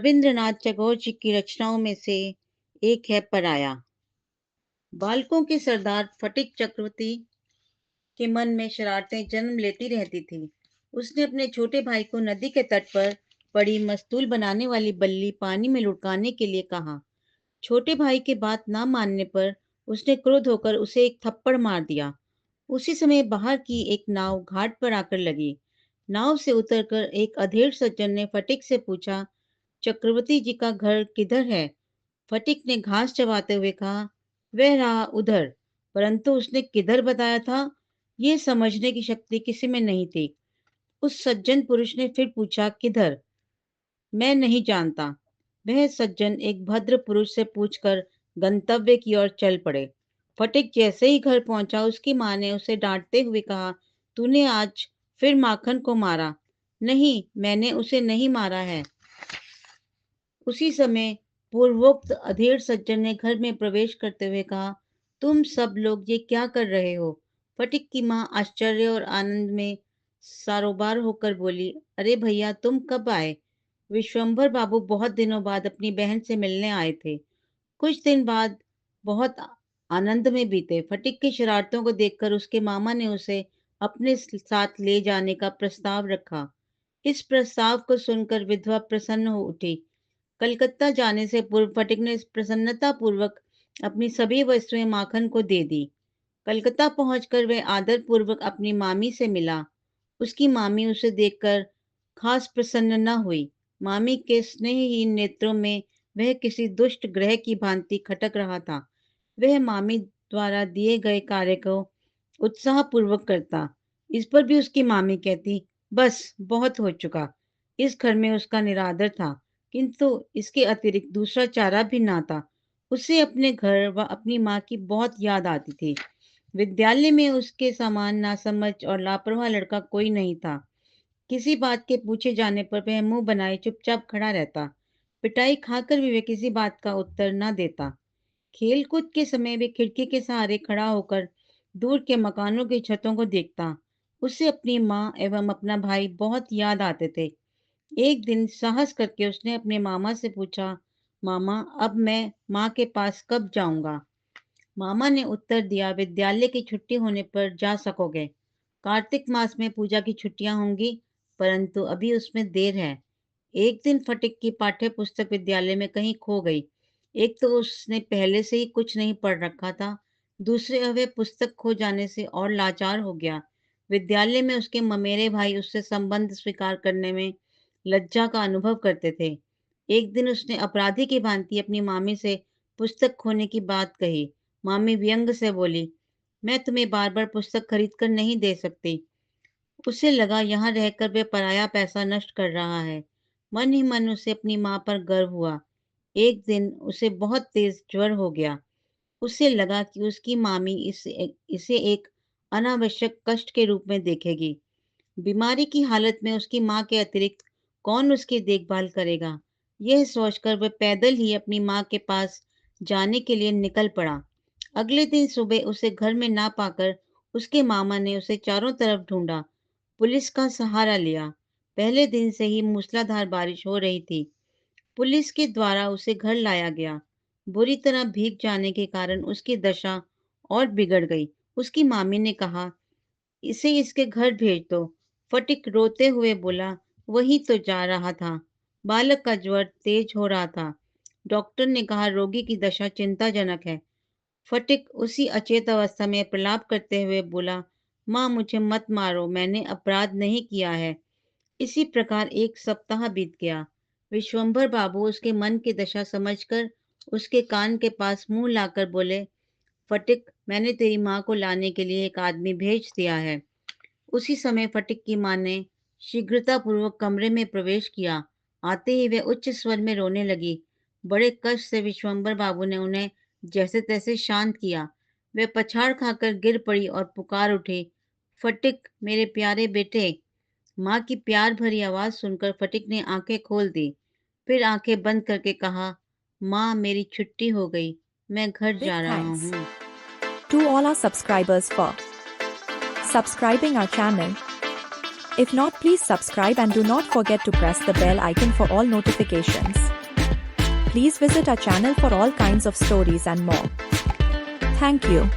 रविंद्रनाथ टैगोर जी की रचनाओं में से एक है पराया। बालकों के सरदार फटिक चक्रवर्ती के मन में शरारतें जन्म लेती रहती थी। उसने अपने छोटे भाई को नदी के तट पर पड़ी मस्तूल बनाने वाली बल्ली पानी में लुढ़काने के लिए कहा। छोटे भाई की बात ना मानने पर उसने क्रुद्ध होकर उसे एक थप्पड़ मार दिया। उसी समय बाहर की एक नाव घाट पर आकर लगी। नाव से उतरकर एक अधेड़ सज्जन ने फटिक से पूछा, चक्रवर्ती जी का घर किधर है? फटिक ने घास चबाते हुए कहा, वह रहा उधर। परंतु उसने किधर बताया था, ये समझने की शक्ति किसी में नहीं थी। उस सज्जन पुरुष ने फिर पूछा, किधर? मैं नहीं जानता। वह सज्जन एक भद्र पुरुष से पूछकर गंतव्य की ओर चल पड़े। फटिक जैसे ही घर पहुंचा, उसकी मां ने उसे डांटते हुए कहा, तूने आज फिर माखन को मारा। नहीं, मैंने उसे नहीं मारा है। उसी समय पूर्वोक्त अधेड़ सज्जन ने घर में प्रवेश करते हुए कहा, तुम सब लोग ये क्या कर रहे हो? फटिक की मां आश्चर्य और आनंद में सारोबार होकर बोली, अरे भैया, तुम कब आए? विश्वंभर बाबू बहुत दिनों बाद अपनी बहन से मिलने आए थे। कुछ दिन बाद बहुत आनंद में बीते। फटिक की शरारतों को देखकर उसके मामा ने उसे अपने साथ ले जाने का प्रस्ताव रखा। इस प्रस्ताव को सुनकर विधवा प्रसन्न हो उठी। कलकत्ता जाने से पूर्व फटिक ने प्रसन्नता पूर्वक अपनी सभी वस्तुएं माखन को दे दी। कलकत्ता पहुंचकर वह आदर पूर्वक अपनी मामी से मिला। उसकी मामी उसे देखकर खास प्रसन्न न हुई। मामी के स्नेहहीन नेत्रों में वह किसी दुष्ट ग्रह की भांति खटक रहा था। वह मामी द्वारा दिए गए कार्य को उत्साह पूर्वक करता। इस पर भी उसकी मामी कहती, बस बहुत हो चुका। इस घर में उसका निरादर था, किंतु इसके अतिरिक्त दूसरा चारा भी ना था। उसे अपने घर व अपनी माँ की बहुत याद आती थी। विद्यालय में उसके समान नासमझ और लापरवाह लड़का कोई नहीं था। किसी बात के पूछे जाने पर वह मुंह बनाए चुपचाप खड़ा रहता। पिटाई खाकर भी वह किसी बात का उत्तर न देता। खेलकूद के समय वे खिड़की के सहारे खड़ा होकर दूर के मकानों की छतों को देखता। उसे अपनी माँ एवं अपना भाई बहुत याद आते थे। एक दिन साहस करके उसने अपने मामा से पूछा, मामा, अब मैं माँ के पास कब जाऊंगा? मामा ने उत्तर दिया, विद्यालय की छुट्टी होने पर जा सकोगे। कार्तिक मास में पूजा की छुट्टियां होंगी, परंतु अभी उसमें देर है। एक दिन फटिक की पाठ्य पुस्तक विद्यालय में कहीं खो गई। एक तो उसने पहले से ही कुछ नहीं पढ़ रखा था, दूसरे वह पुस्तक खो जाने से और लाचार हो गया। विद्यालय में उसके ममेरे भाई उससे संबंध स्वीकार करने में लज्जा का अनुभव करते थे। एक दिन उसने अपराधी की भांति अपनी मामी से पुस्तक खोने की बात कही। मामी व्यंग से बोली, मैं तुम्हें बार बार पुस्तक खरीद कर नहीं दे सकती। उसे लगा यहाँ रहकर वह पराया पैसा नष्ट कर रहा है। मन ही मन उसे अपनी माँ पर गर्व हुआ। एक दिन उसे बहुत तेज ज्वर हो गया। उसे लगा कि उसकी मामी इसे एक अनावश्यक कष्ट के रूप में देखेगी। बीमारी की हालत में उसकी माँ के अतिरिक्त कौन उसकी देखभाल करेगा? यह सोचकर वह पैदल ही अपनी माँ के पास जाने के लिए निकल पड़ा। अगले दिन सुबह उसे घर में ना पाकर उसके मामा ने उसे चारों तरफ ढूंढा, पुलिस का सहारा लिया। पहले दिन से ही मूसलाधार बारिश हो रही थी। पुलिस के द्वारा उसे घर लाया गया। बुरी तरह भीग जाने के कारण उसकी दशा और बिगड़ गई। उसकी मामी ने कहा, इसे इसके घर भेज दो। फटिक रोते हुए बोला, वही तो जा रहा था। बालक का ज्वर तेज हो रहा था। डॉक्टर ने कहा, रोगी की दशा चिंताजनक है। फटिक उसी अचेत अवस्था में प्रलाप करते हुए बोला, माँ, मुझे मत मारो, मैंने अपराध नहीं किया है। इसी प्रकार एक सप्ताह बीत गया। विश्वंभर बाबू उसके मन की दशा समझकर उसके कान के पास मुंह लाकर बोले, फटिक, मैंने तेरी माँ को लाने के लिए एक आदमी भेज दिया है। उसी समय फटिक की माँ ने शीघ्रतापूर्वक कमरे में प्रवेश किया। आते ही वे उच्च स्वर में रोने लगी। बड़े कष्ट से विश्वंभर बाबू ने उन्हें जैसे तैसे शांत किया। वे पछाड़ खाकर गिर पड़ी और पुकार उठी, फटिक, मेरे प्यारे बेटे। माँ की प्यार भरी आवाज सुनकर फटिक ने आंखें खोल दी। फिर आंखें बंद करके कहा, माँ, मेरी छुट्टी हो गई, मैं घर Big जा रहा thanks हूँ। to all our subscribers for subscribing our channel. If not, please subscribe and do not forget to press the bell icon for all notifications. Please visit our channel for all kinds of stories and more. Thank you.